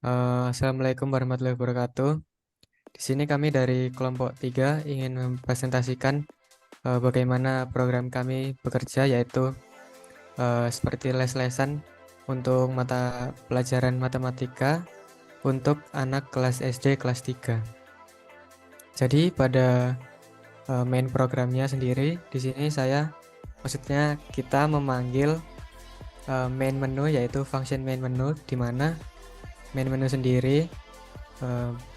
Assalamualaikum warahmatullahi wabarakatuh. Di sini kami dari kelompok 3 ingin mempresentasikan bagaimana program kami bekerja, yaitu seperti les-lesan untuk mata pelajaran matematika untuk anak kelas SD kelas 3. Jadi pada main programnya sendiri di sini maksudnya kita memanggil main menu, yaitu function main menu, di mana main menu sendiri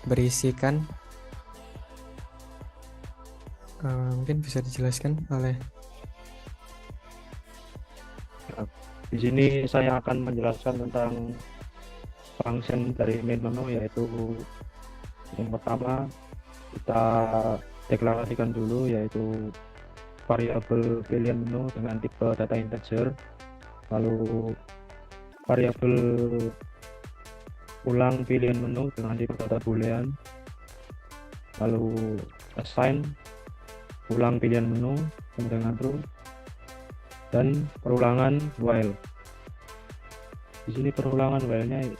berisikan mungkin bisa dijelaskan oleh. Di sini saya akan menjelaskan tentang function dari main menu, yaitu yang pertama kita deklarasikan dulu, yaitu variabel pilihan menu dengan tipe data integer, lalu variabel ulang pilihan menu dengan tipe data boolean, lalu assign ulang pilihan menu dengan true, dan perulangan while. Di sini perulangan while-nya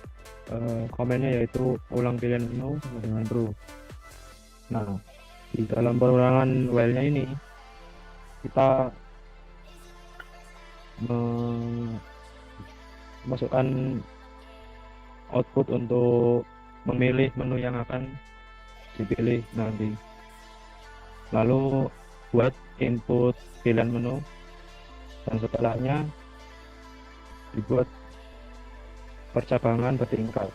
komennya yaitu ulang pilihan menu sama dengan true. Nah, di dalam perulangan while-nya ini kita memasukkan output untuk memilih menu yang akan dipilih nanti. Lalu buat input pilihan menu, dan setelahnya dibuat percabangan bertingkat.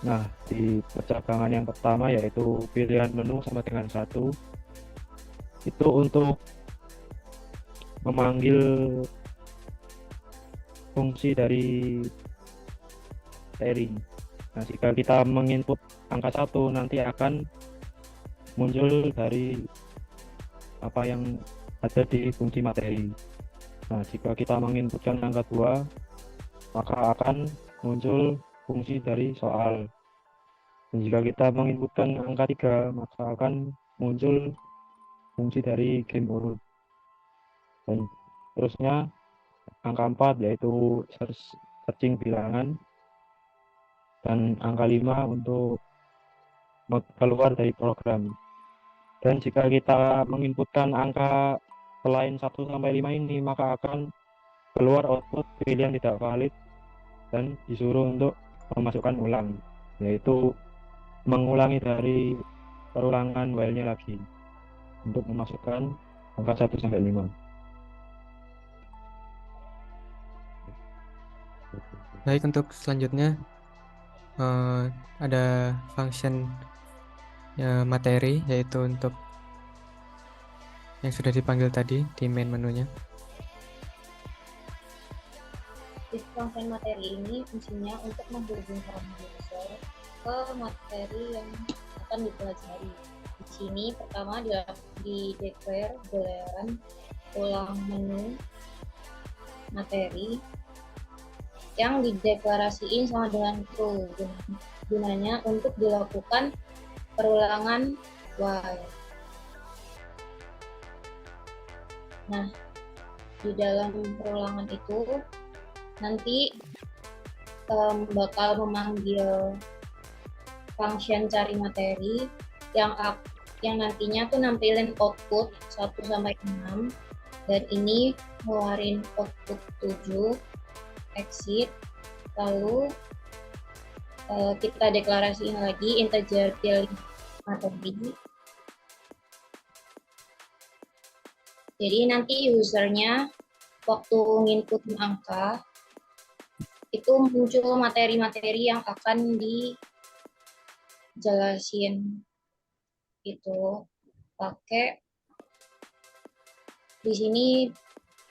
Nah, di percabangan yang pertama yaitu pilihan menu sama dengan 1, itu untuk memanggil fungsi dari materi. Nah, jika kita menginput angka 1, nanti akan muncul dari apa yang ada di fungsi materi. Nah, jika kita menginputkan angka 2, maka akan muncul fungsi dari soal. Dan jika kita menginputkan angka 3, maka akan muncul fungsi dari game urut. Dan terusnya angka 4 yaitu searching bilangan, dan angka 5 untuk keluar dari program. Dan jika kita menginputkan angka selain 1 sampai 5 ini, maka akan keluar output pilihan tidak valid dan disuruh untuk memasukkan ulang, yaitu mengulangi dari perulangan while-nya lagi untuk memasukkan angka 1 sampai 5. Baik, untuk selanjutnya ada function materi, yaitu untuk yang sudah dipanggil tadi di main menunya. Function materi ini fungsinya untuk menghubungkan user ke materi yang akan dipelajari. Di sini pertama di declare boolean ulang menu materi yang dideklarasiin sama dengan true, gunanya untuk dilakukan perulangan while. Nah, di dalam perulangan itu nanti bakal memanggil function cari materi yang nantinya tuh nampilin output 1 sampai 6, dan ini ngeluarin output 7 exit. Lalu kita deklarasiin lagi integer pilih materi. Jadi nanti usernya waktu nginputin angka itu muncul materi-materi yang akan dijelasin itu pakai di sini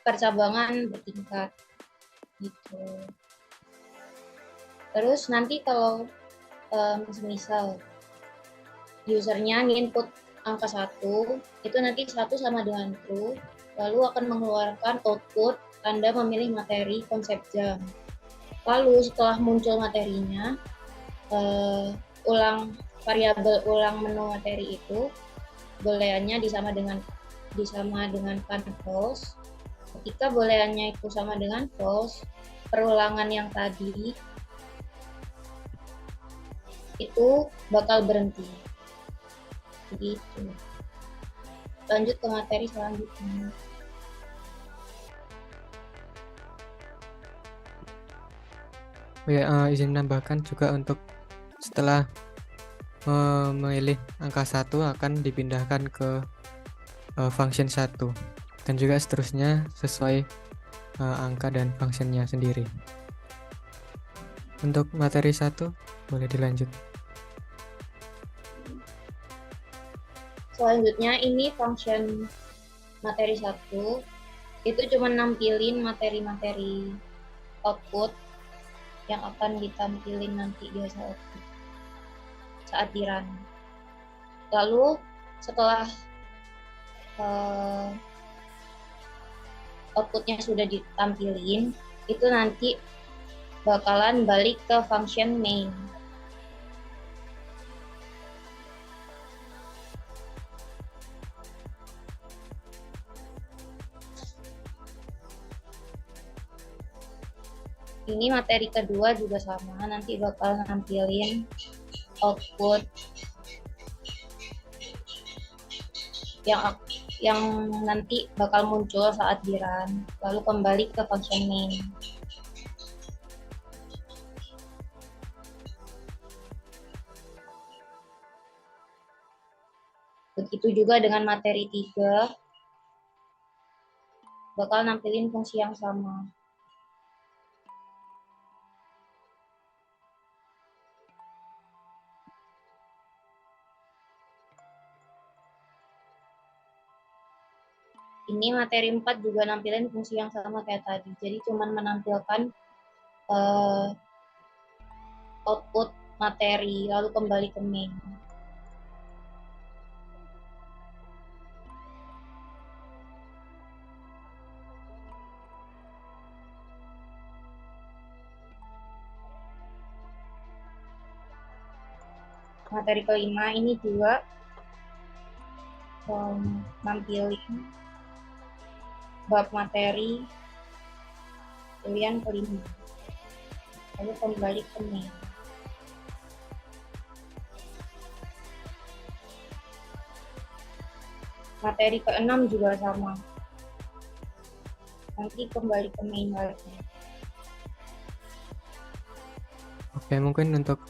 percabangan bertingkat gitu. Terus nanti kalau misal usernya nginput angka 1, itu nanti 1 sama dengan true, lalu akan mengeluarkan output tanda memilih materi konsep jam. Lalu setelah muncul materinya, variabel ulang menu materi itu booleannya disama dengan false. Ketika booleannya itu sama dengan false, perulangan yang tadi itu bakal berhenti. Begitu. Lanjut ke materi selanjutnya. Ya, izin menambahkan juga untuk setelah memilih angka 1 akan dipindahkan ke function 1 dan juga seterusnya sesuai angka dan functionnya sendiri. Untuk materi 1 boleh dilanjut. Selanjutnya ini function materi 1 itu cuma nampilin materi-materi output yang akan ditampilin nanti di hasil output saat di run. Lalu setelah outputnya sudah ditampilin, itu nanti bakalan balik ke function main. Ini materi kedua juga sama, nanti bakal nampilin output yang nanti bakal muncul saat di run, lalu kembali ke function main. Begitu juga dengan materi 3, bakal nampilin fungsi yang sama. Ini materi 4 juga nampilin fungsi yang sama kayak tadi. Jadi cuman menampilkan output materi lalu kembali ke main. Materi kelima ini juga nampilin bab materi pilihan kelima, lalu kembali ke main. Materi ke-6 juga sama, nanti kembali ke main lagi. Oke, mungkin untuk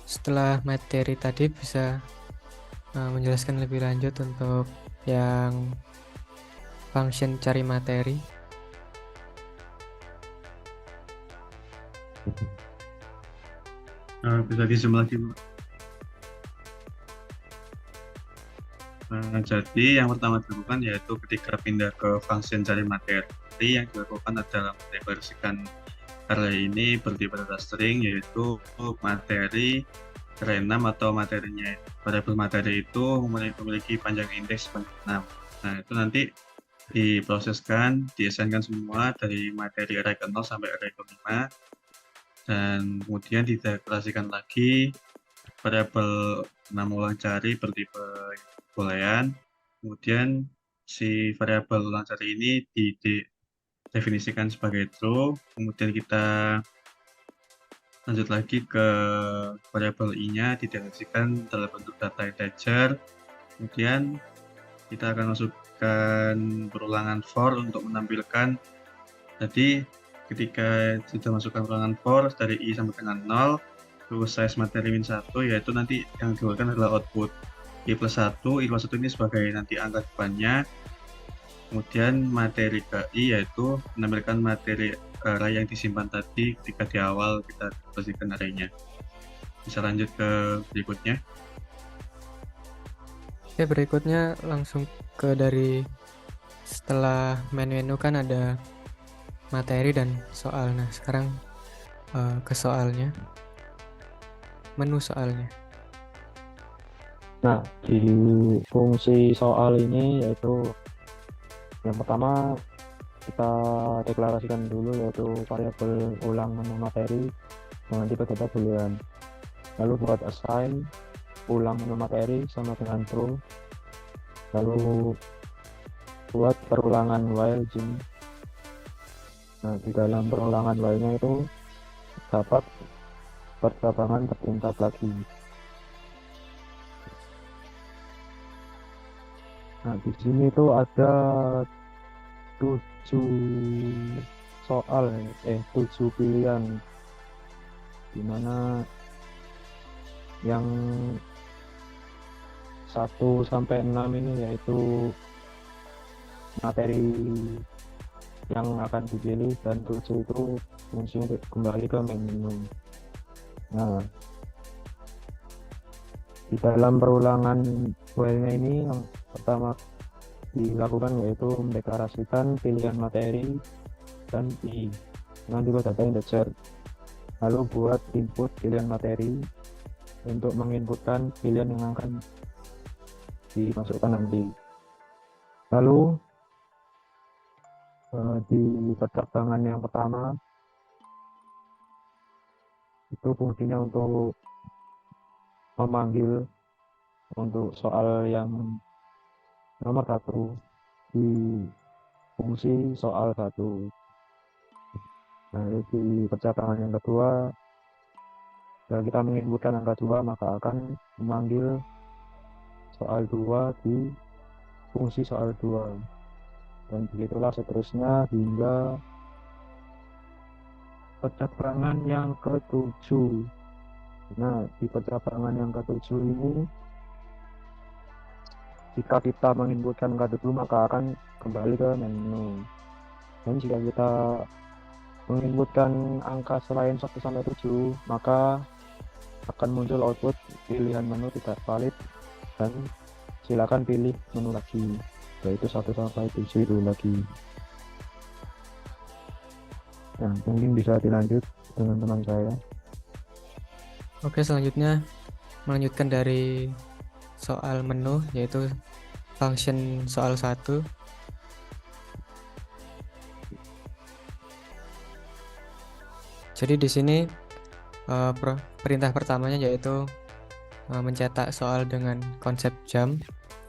setelah materi tadi bisa menjelaskan lebih lanjut untuk yang function cari materi. Bisa di-zoom lagi, Bu. Jadi yang pertama dilakukan yaitu ketika pindah ke function cari materi, yang dilakukan adalah mendeklarasikan array ini bertipe data string, yaitu materi array 6 atau materinya. Variabel materi itu memiliki panjang indeks sebanyak 6. Nah, itu nanti diproseskan, diassignkan semua dari materi array ke 0 sampai array ke 5, dan kemudian dideklarasikan lagi variabel 6 ulang cari bertipe boolean. Kemudian si variabel ulang cari ini didefinisikan sebagai true. Kemudian kita lanjut lagi ke variabel i-nya, didefinisikan dalam bentuk data integer. Kemudian kita akan masukkan perulangan for untuk menampilkan. Jadi ketika sudah masukkan perulangan for dari i sampai dengan 0, terus size materi min 1, yaitu nanti yang dikeluarkan adalah output i plus 1. I plus 1 ini sebagai nanti angka depannya. Kemudian materi ke i yaitu menampilkan materi array yang disimpan tadi ketika di awal kita posisikan array-nya. Bisa lanjut ke berikutnya. Oke, berikutnya langsung ke dari setelah menu kan ada materi dan soal. Nah, sekarang ke soalnya. Menu soalnya. Nah, di fungsi soal ini yaitu yang pertama kita deklarasikan dulu yaitu variabel ulang menu materi dengan tipe data boolean. Lalu buat assign ulang menu materi sama dengan true. Lalu buat perulangan while jing. Nah, di dalam perulangan while-nya itu dapat percabangan bertingkat lagi. Nah, di sini tuh ada 7 soal, 7 pilihan, dimana yang 1 sampai 6 ini yaitu materi yang akan dipilih, dan 7 itu fungsi untuk kembali ke menu. Nah, di dalam perulangan while-nya ini yang pertama dilakukan yaitu mendeklarasikan pilihan materi dan dengan tipe data integer, lalu buat input pilihan materi untuk menginputkan pilihan yang akan dimasukkan nanti. Lalu di percabangan yang pertama itu fungsinya untuk memanggil untuk soal yang nomor 1 di fungsi soal 1. Nah, di percabangan yang kedua, jika kita menginputkan angka 2, maka akan memanggil soal 2 di fungsi soal 2. Dan begitulah seterusnya hingga percabangan yang ke-7. Nah, di percabangan yang ke-7 ini, jika kita menginputkan angka 7, maka akan kembali ke menu. Dan jika kita menginputkan angka selain 1 sampai 7, maka akan muncul output pilihan menu tidak valid, dan silakan pilih menu lagi, yaitu 1 sampai 7 itu lagi. Nah, mungkin bisa dilanjut dengan teman saya. Oke, selanjutnya melanjutkan dari soal menu, yaitu function soal 1. Jadi di sini perintah pertamanya yaitu mencetak soal dengan konsep jam,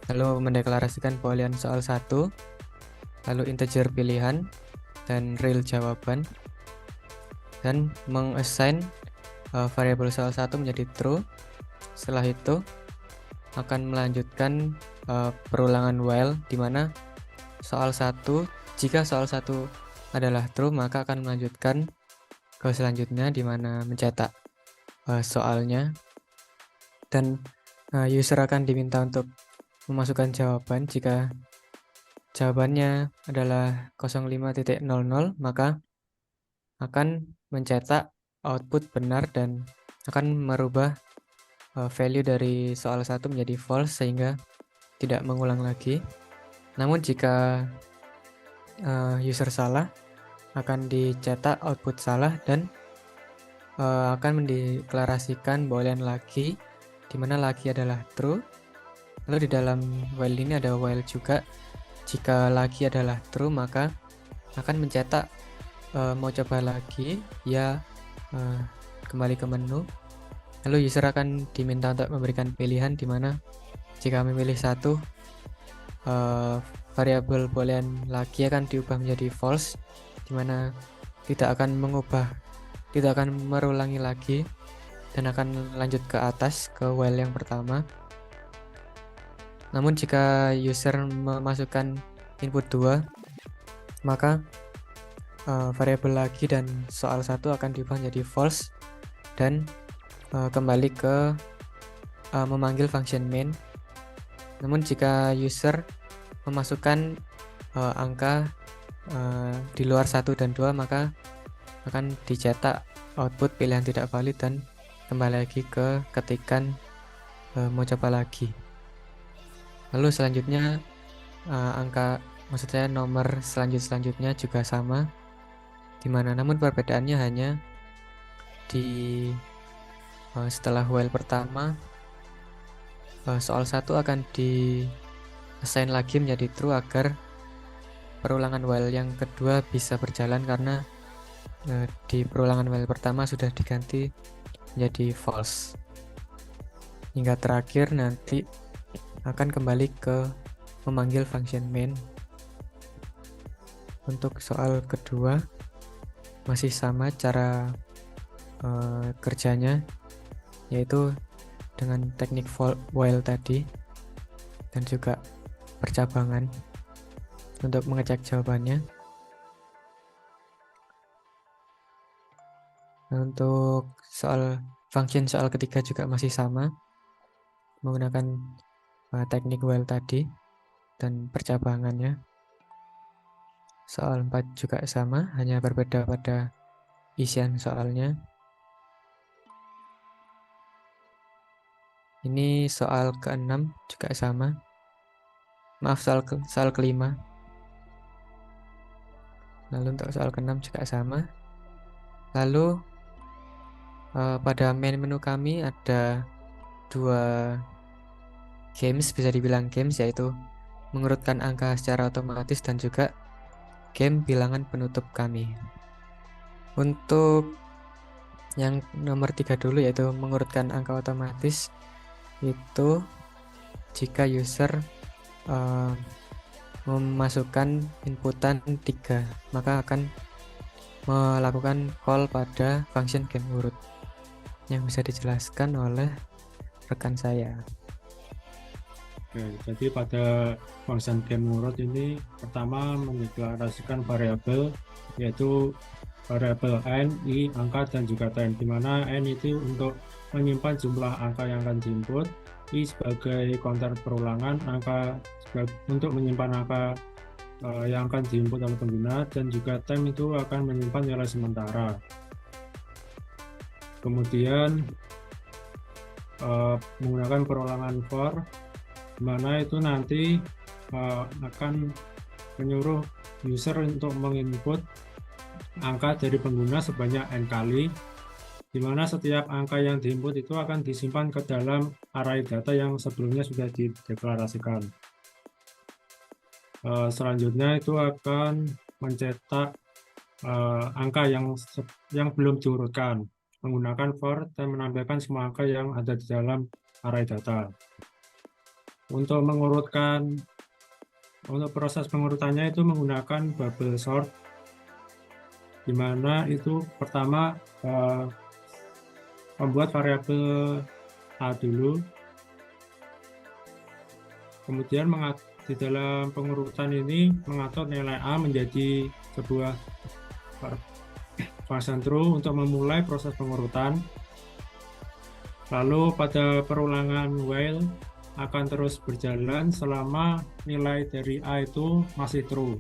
lalu mendeklarasikan boolean soal 1, lalu integer pilihan dan real jawaban, dan mengassign variabel soal 1 menjadi true. Setelah itu akan melanjutkan perulangan while, di mana soal 1, jika soal 1 adalah true, maka akan melanjutkan ke selanjutnya, di mana mencetak soalnya, dan user akan diminta untuk memasukkan jawaban. Jika jawabannya adalah 05.00, maka akan mencetak output benar dan akan merubah value dari soal 1 menjadi false, sehingga tidak mengulang lagi. Namun jika user salah, akan dicetak output salah dan akan mendeklarasikan boolean lagi, di mana lagi adalah true. Lalu di dalam while ini ada while juga. Jika lagi adalah true, maka akan mencetak mau coba lagi, ya kembali ke menu. Lalu user akan diminta untuk memberikan pilihan, di mana jika memilih 1, variabel boolean lagi akan diubah menjadi false, di mana tidak akan merulangi lagi dan akan lanjut ke atas ke while yang pertama. Namun jika user memasukkan input 2, maka variabel lagi dan soal 1 akan diubah menjadi false dan kembali ke memanggil function main. Namun jika user memasukkan angka di luar 1 dan 2, maka akan dicetak output pilihan tidak valid dan kembali lagi ke ketikan mau coba lagi. Lalu selanjutnya nomor selanjutnya juga sama, dimana namun perbedaannya hanya di setelah while pertama, soal 1 akan di assign lagi menjadi true agar perulangan while yang kedua bisa berjalan, karena di perulangan while pertama sudah diganti menjadi false. Hingga terakhir nanti akan kembali ke memanggil function main. Untuk soal kedua masih sama cara kerjanya, yaitu dengan teknik while tadi dan juga percabangan percabangan untuk mengecek jawabannya. Nah, untuk function soal ketiga juga masih sama, menggunakan teknik while tadi dan percabangannya. Soal 4 juga sama, hanya berbeda pada isian soalnya. Ini soal ke-6 juga sama. Maaf, soal ke-5. Lalu untuk soal ke-6 juga sama. Lalu pada main menu kami ada 2 games, bisa dibilang games, yaitu mengurutkan angka secara otomatis dan juga game bilangan penutup kami. Untuk yang nomor 3 dulu, yaitu mengurutkan angka otomatis, itu jika user memasukkan inputan 3, maka akan melakukan call pada function game urut yang bisa dijelaskan oleh rekan saya. Oke, jadi pada function game urut ini pertama mendeklarasikan variabel, yaitu variabel n, i, angka, dan juga time, di mana n itu untuk menyimpan jumlah angka yang akan diinput, i sebagai counter perulangan, angka untuk menyimpan angka yang akan diinput oleh pengguna, dan juga time itu akan menyimpan nilai sementara. Kemudian menggunakan perulangan for, di mana itu nanti akan menyuruh user untuk menginput angka dari pengguna sebanyak n kali, di mana setiap angka yang diinput itu akan disimpan ke dalam array data yang sebelumnya sudah dideklarasikan. Selanjutnya itu akan mencetak angka yang belum diurutkan menggunakan for dan menampilkan semua angka yang ada di dalam array data. Untuk proses pengurutannya itu menggunakan bubble sort, di mana itu pertama membuat variabel a dulu, kemudian di dalam pengurutan ini mengatur nilai a menjadi sebuah function true untuk memulai proses pengurutan. Lalu pada perulangan while akan terus berjalan selama nilai dari a itu masih true.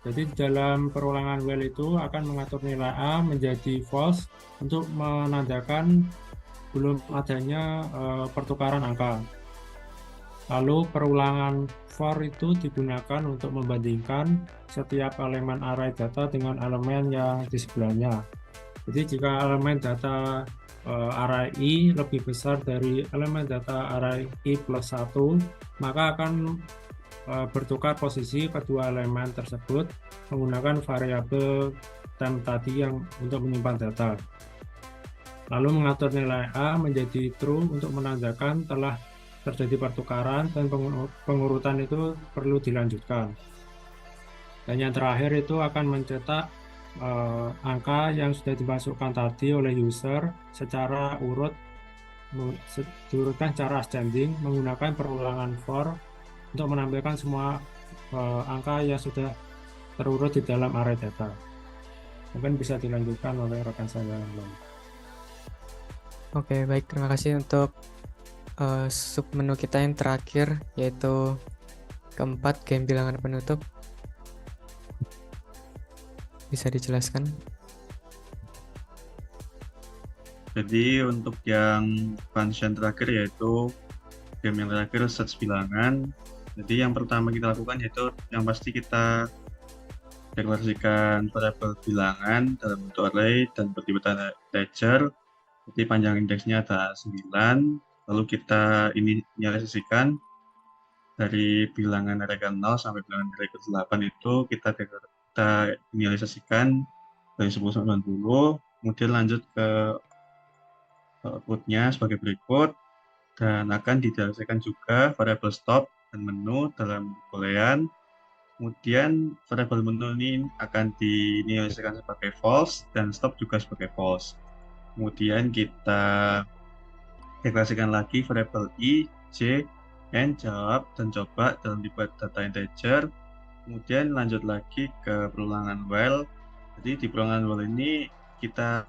Jadi dalam perulangan while itu akan mengatur nilai a menjadi false untuk menandakan belum adanya pertukaran angka. Lalu perulangan for itu digunakan untuk membandingkan setiap elemen array data dengan elemen yang di sebelahnya. Jadi jika elemen data array i lebih besar dari elemen data array i plus 1, maka akan bertukar posisi kedua elemen tersebut menggunakan variabel time tadi yang untuk menyimpan data. Lalu mengatur nilai a menjadi true untuk menandakan telah terjadi pertukaran dan pengurutan itu perlu dilanjutkan. Dan yang terakhir itu akan mencetak angka yang sudah dimasukkan tadi oleh user secara urut, diurutkan secara ascending menggunakan perulangan for untuk menampilkan semua angka yang sudah terurut di dalam array data. Mungkin bisa dilanjutkan oleh rekan saya yang lain. Oke, baik, terima kasih untuk submenu kita yang terakhir, yaitu keempat, game bilangan penutup. Bisa dijelaskan? Jadi untuk yang function terakhir yaitu game yang terakhir search bilangan. Jadi yang pertama kita lakukan yaitu yang pasti kita deklarasikan variabel bilangan dalam bentuk array dan berdiri integer. Jadi panjang indeksnya ada 9. Lalu kita inisialisasikan dari bilangan array ke 0 sampai bilangan array ke 8 itu kita inisialisasikan dari 10 sampai 90. Kemudian lanjut ke outputnya sebagai berikut, dan akan dideklarasikan juga variabel stop dan menu dalam boolean. Kemudian variabel menu ini akan diinisialisasikan sebagai false dan stop juga sebagai false. Kemudian kita deklarasikan lagi variabel i, j kemudian jawab dan coba dalam dibuat data integer, kemudian lanjut lagi ke perulangan while. Jadi di perulangan while ini kita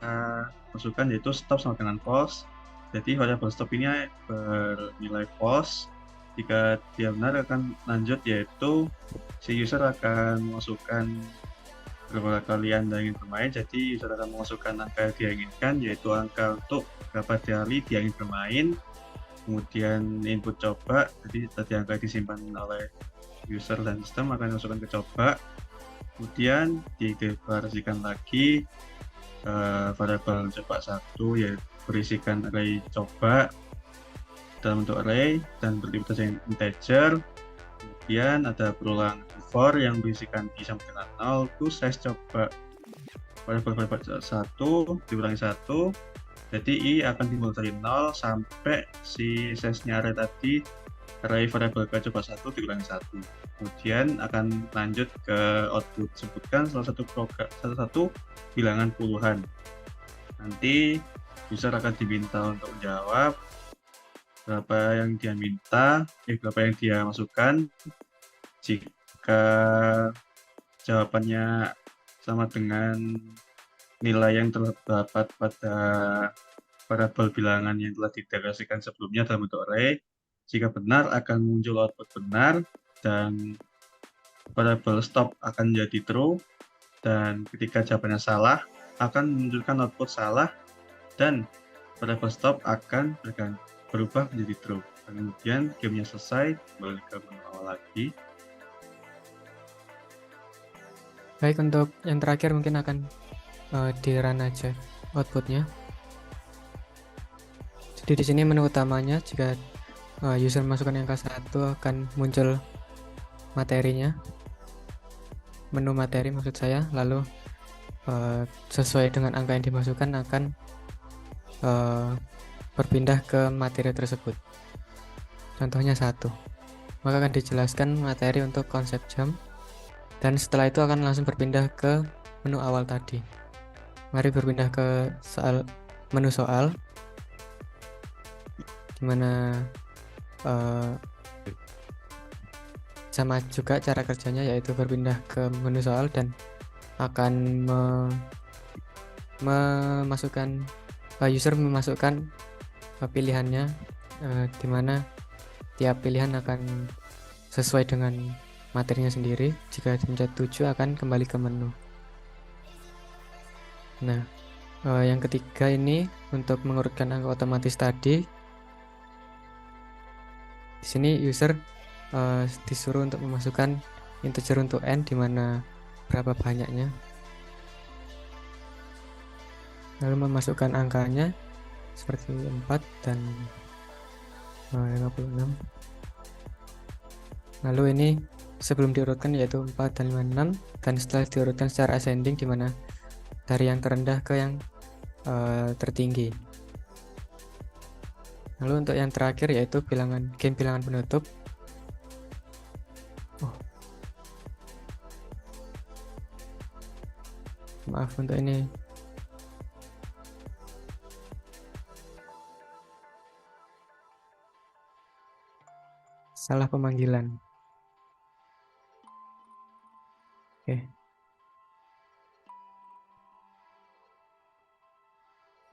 masukkan yaitu stop sama dengan pause. Jadi variable stop ini bernilai pause. Jika dia benar akan lanjut, yaitu si user akan memasukkan berapa kali Anda ingin bermain. Jadi user akan memasukkan angka yang dia inginkan, yaitu angka untuk berapa kali dia ingin bermain. Kemudian input coba, jadi tadi angka disimpan oleh user dan sistem akan masukkan ke coba. Kemudian dideklarasikan lagi variabel coba 1, yaitu berisikan array coba dalam bentuk array dan bertipe integer. Kemudian ada perulang for yang berisikan i sama dengan 0 to size coba variabel 1 dikurangi 1. Jadi i akan dimulai dari 0 sampai si size-nya array tadi, array variabel coba 1 dikurangi 1. Kemudian akan lanjut ke output, sebutkan salah satu bilangan puluhan. Nanti user akan diminta untuk menjawab berapa yang dia minta, berapa yang dia masukkan. Jika jawabannya sama dengan nilai yang terdapat pada variabel bilangan yang telah dideklarasikan sebelumnya dalam bentuk array, jika benar akan muncul output benar, dan variabel stop akan menjadi true, dan ketika jawabannya salah akan memunculkan output salah, dan variabel stop akan berubah menjadi true. Dan kemudian gamenya selesai, kembali ke menu awal lagi. Baik, untuk yang terakhir mungkin akan di run aja outputnya. Jadi di sini menu utamanya, jika user masukkan angka 1 akan muncul materinya, menu materi maksud saya, lalu sesuai dengan angka yang dimasukkan akan berpindah ke materi tersebut. Contohnya 1, maka akan dijelaskan materi untuk konsep jam, dan setelah itu akan langsung berpindah ke menu awal tadi. Mari berpindah ke menu soal, dimana sama juga cara kerjanya, yaitu berpindah ke menu soal dan akan memasukkan user memasukkan pilihannya, dimana tiap pilihan akan sesuai dengan materinya sendiri. Jika dipencet 7 akan kembali ke menu. Nah, yang ketiga ini untuk mengurutkan angka otomatis tadi. Di sini user disuruh untuk memasukkan integer untuk n, dimana berapa banyaknya, lalu memasukkan angkanya seperti 4 dan 56. Lalu ini sebelum diurutkan yaitu 4 dan 56, dan setelah diurutkan secara ascending, dimana dari yang terendah ke yang tertinggi. Lalu untuk yang terakhir yaitu bilangan penutup. Maaf untuk ini. Salah pemanggilan. Oke.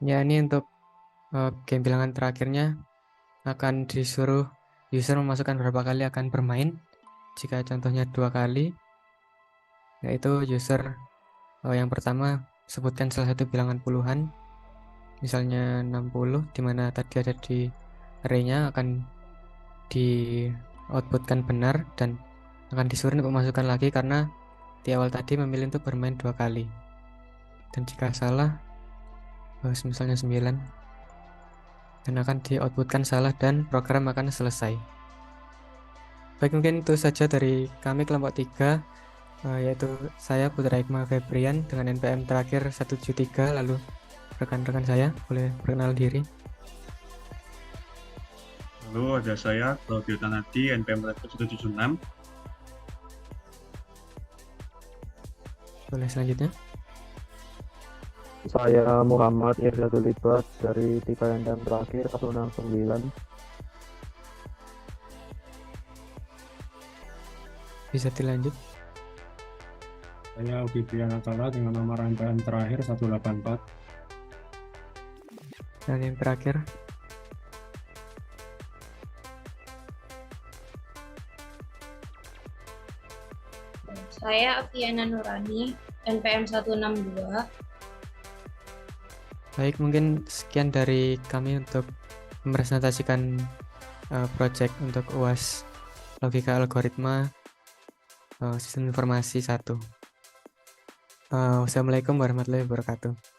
Ya, ini untuk game bilangan terakhirnya akan disuruh user memasukkan berapa kali akan bermain. Jika contohnya 2 kali, yaitu user yang pertama sebutkan salah satu bilangan puluhan, misalnya 60, dimana tadi ada di array-nya, akan di outputkan benar dan akan disuruh untuk memasukkan lagi karena di awal tadi memilih untuk bermain 2 kali. Dan jika salah, misalnya 9, dan akan di outputkan salah dan program akan selesai. Baik, mungkin itu saja dari kami kelompok 3, yaitu saya Putra Hikmah Febrian dengan NPM terakhir 173. Lalu rekan-rekan saya boleh perkenal diri. Lalu ada saya Claudio Tanadi, NPM terakhir 176. Boleh selanjutnya. Saya Muhammad Irzadul Ibad dari 3 NPM terakhir 169. Bisa dilanjut. Saya Ugi Priyanatala dengan nomor rangkaian terakhir 184. Dan yang terakhir, Saya Aviana Nurani, NPM 162. baik, mungkin sekian dari kami untuk mempresentasikan project untuk UAS Logika Algoritma Sistem Informasi 1. Wassalamualaikum warahmatullahi wabarakatuh.